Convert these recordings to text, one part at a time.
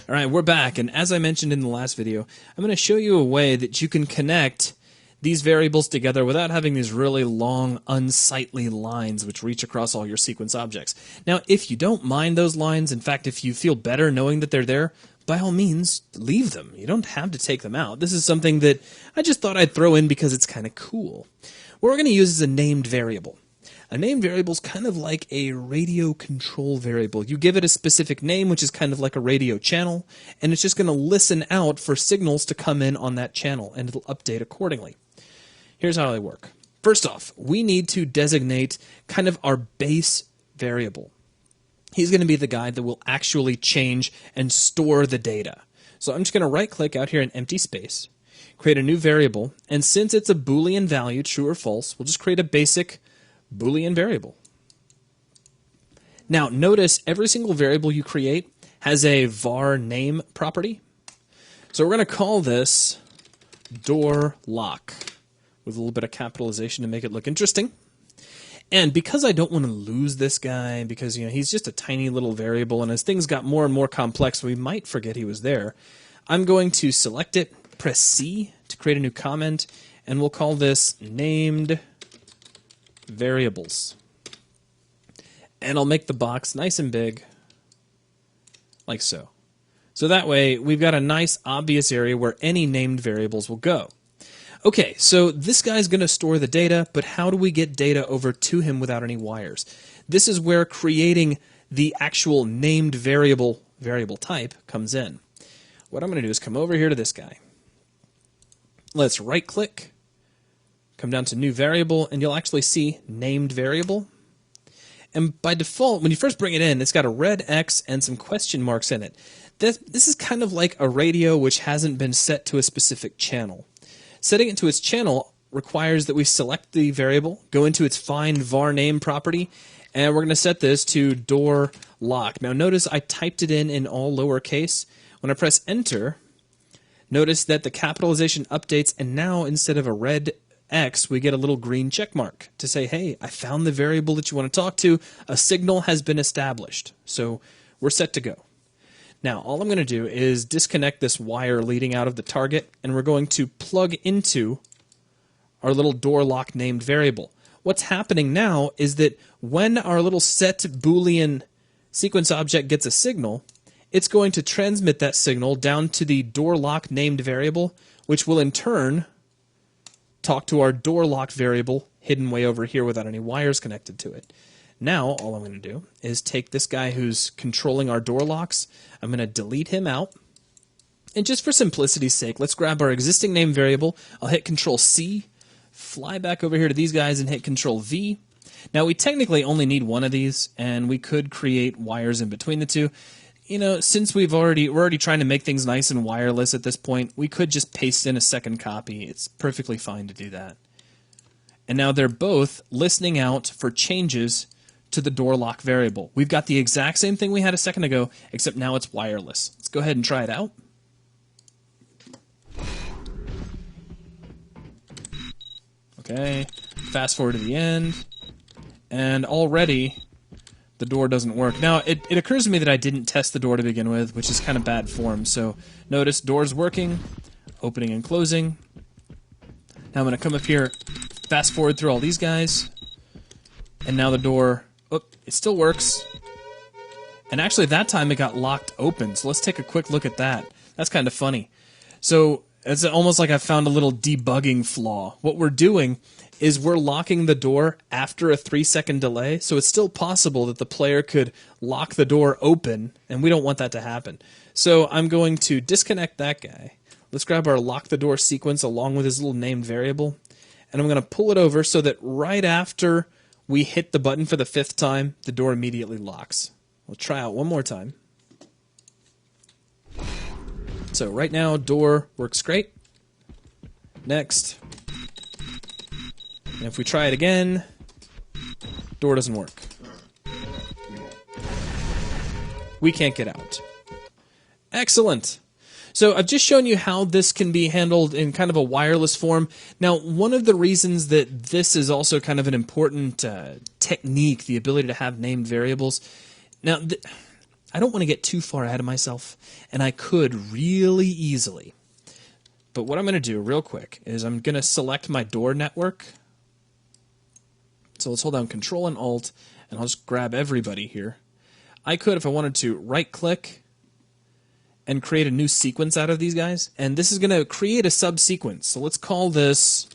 Alright, we're back, and as I mentioned in the last video, I'm going to show you a way that you can connect these variables together without having these really long, unsightly lines which reach across all your sequence objects. Now, if you don't mind those lines, in fact, if you feel better knowing that they're there, by all means, leave them. You don't have to take them out. This is something that I just thought I'd throw in because it's kind of cool. What we're going to use is a named variable. A named variable is kind of like a radio control variable. You give it a specific name, which is kind of like a radio channel, and it's just going to listen out for signals to come in on that channel, and it'll update accordingly. Here's how they work. First off, we need to designate kind of our base variable. He's going to be the guy that will actually change and store the data. So I'm just going to right-click out here in empty space, create a new variable, and since it's a Boolean value, true or false, we'll just create a basic Boolean variable. Now notice every single variable you create has a var name property. So we're going to call this door lock with a little bit of capitalization to make it look interesting. And because I don't want to lose this guy, because he's just a tiny little variable, and as things got more and more complex, we might forget he was there, I'm going to select it, press C to create a new comment, and we'll call this named variables. And I'll make the box nice and big, like so. So that way, we've got a nice, obvious area where any named variables will go. Okay, so this guy's going to store the data, but how do we get data over to him without any wires? This is where creating the actual named variable type comes in. What I'm going to do is come over here to this guy. Let's right-click, come down to new variable, and you'll actually see named variable. And by default, when you first bring it in, it's got a red X and some question marks in it. This is kind of like a radio which hasn't been set to a specific channel. Setting it to its channel requires that we select the variable, go into its find var name property, and we're going to set this to door lock. Now notice I typed it in all lowercase. When I press enter, notice that the capitalization updates, and now instead of a red X, we get a little green check mark to say, hey, I found the variable that you want to talk to. A signal has been established. So we're set to go. Now, all I'm going to do is disconnect this wire leading out of the target, and we're going to plug into our little door lock named variable. What's happening now is that when our little set Boolean sequence object gets a signal, it's going to transmit that signal down to the door lock named variable, which will in turn talk to our door lock variable hidden way over here without any wires connected to it. Now, all I'm going to do is take this guy who's controlling our door locks. I'm going to delete him out. And just for simplicity's sake, let's grab our existing name variable. I'll hit Control-C, fly back over here to these guys and hit Control-V. Now, we technically only need one of these, and we could create wires in between the two. Since we're already trying to make things nice and wireless at this point, we could just paste in a second copy. It's perfectly fine to do that. And now they're both listening out for changes to the door lock variable. We've got the exact same thing we had a second ago, except now it's wireless. Let's go ahead and try it out. Okay, fast forward to the end, and already the door doesn't work. Now, it occurs to me that I didn't test the door to begin with, which is kind of bad form. So notice door's working, opening and closing. Now I'm going to come up here, fast forward through all these guys, and now the door, it still works. And actually that time it got locked open, so let's take a quick look at that. That's kind of funny. So it's almost like I found a little debugging flaw. What we're doing is we're locking the door after a 3-second delay, so it's still possible that the player could lock the door open, and we don't want that to happen. So I'm going to disconnect that guy. Let's grab our lock the door sequence along with his little named variable, and I'm going to pull it over so that right after we hit the button for the 5th time, the door immediately locks. We'll try out one more time. So right now, door works great. Next. And if we try it again, door doesn't work. We can't get out. Excellent. So I've just shown you how this can be handled in kind of a wireless form. Now, one of the reasons that this is also kind of an important technique, the ability to have named variables. Now, I don't want to get too far ahead of myself, and I could really easily. But what I'm going to do real quick is I'm going to select my door network. So let's hold down Control and Alt, and I'll just grab everybody here. I could, if I wanted to, right-click and create a new sequence out of these guys. And this is going to create a subsequence. So let's call this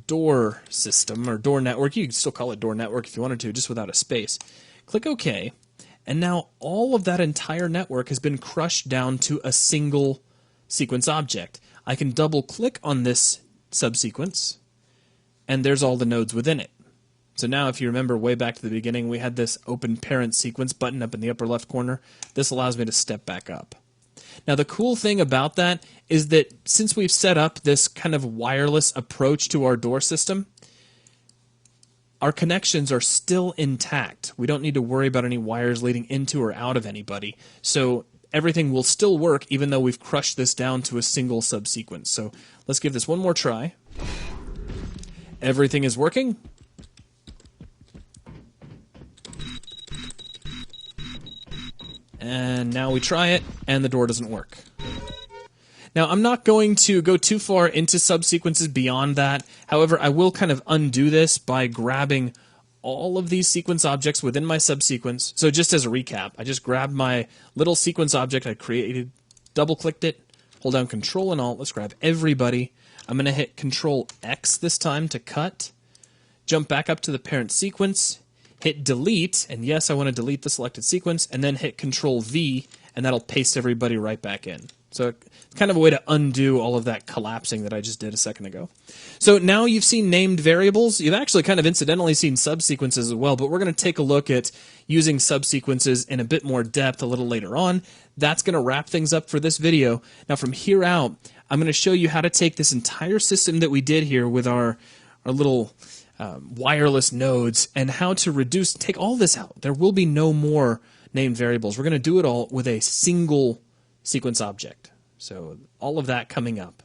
door system or door network. You can still call it door network if you wanted to, just without a space. Click OK. And now all of that entire network has been crushed down to a single sequence object. I can double-click on this subsequence, and there's all the nodes within it. So now if you remember way back to the beginning, we had this open parent sequence button up in the upper left corner. This allows me to step back up. Now the cool thing about that is that since we've set up this kind of wireless approach to our door system, our connections are still intact. We don't need to worry about any wires leading into or out of anybody. So everything will still work even though we've crushed this down to a single subsequence. So let's give this one more try. Everything is working. And now we try it, and the door doesn't work. Now, I'm not going to go too far into subsequences beyond that. However, I will kind of undo this by grabbing all of these sequence objects within my subsequence. So just as a recap, I just grabbed my little sequence object I created, double-clicked it, hold down Control and Alt. Let's grab everybody. I'm going to hit Control X this time to cut, jump back up to the parent sequence, hit delete, and yes, I want to delete the selected sequence, and then hit Control V, and that'll paste everybody right back in. So it's kind of a way to undo all of that collapsing that I just did a second ago. So now you've seen named variables. You've actually kind of incidentally seen subsequences as well, but we're going to take a look at using subsequences in a bit more depth a little later on. That's going to wrap things up for this video. Now from here out, I'm going to show you how to take this entire system that we did here with our little wireless nodes and how to take all this out. There will be no more named variables. We're going to do it all with a single sequence object. So all of that coming up.